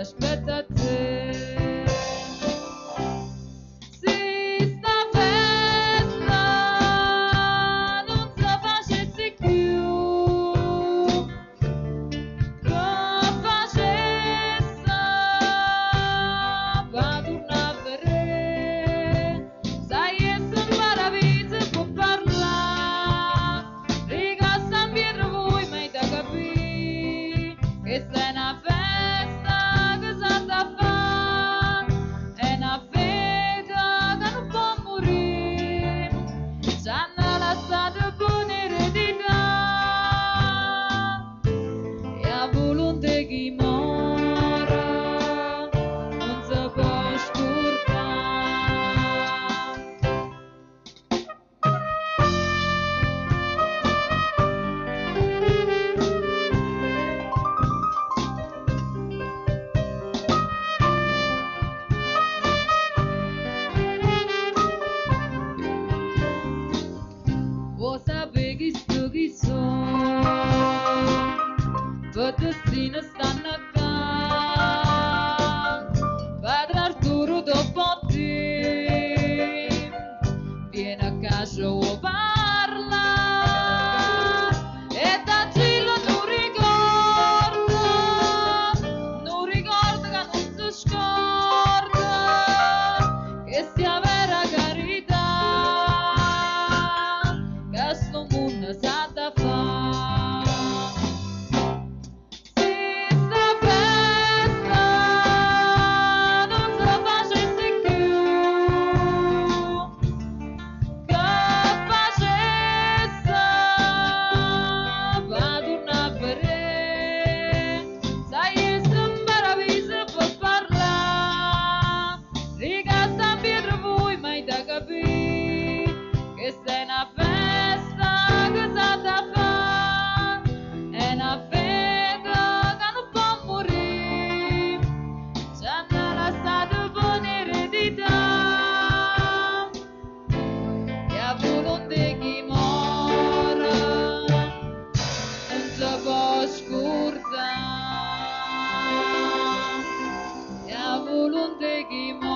Aspetta te. Se sta festa non si facesse più, lo facesse va tornare a vedere. Sai che sono maraviglia può parlare, riga San Pietro voi mai da capire che sei una festa. Destino stanno qua, padre Arturo dopo te, vieni a casa o parla, e da Gillo non ricorda che non si scorda, che sia vera carità, che sto mondo sa da fare. Che sei una festa che sa da fa, è una festa che non può morire, ci hanno lasciato buona eredità, e a volonté chi muore non si può scordare, e a volonté chi muore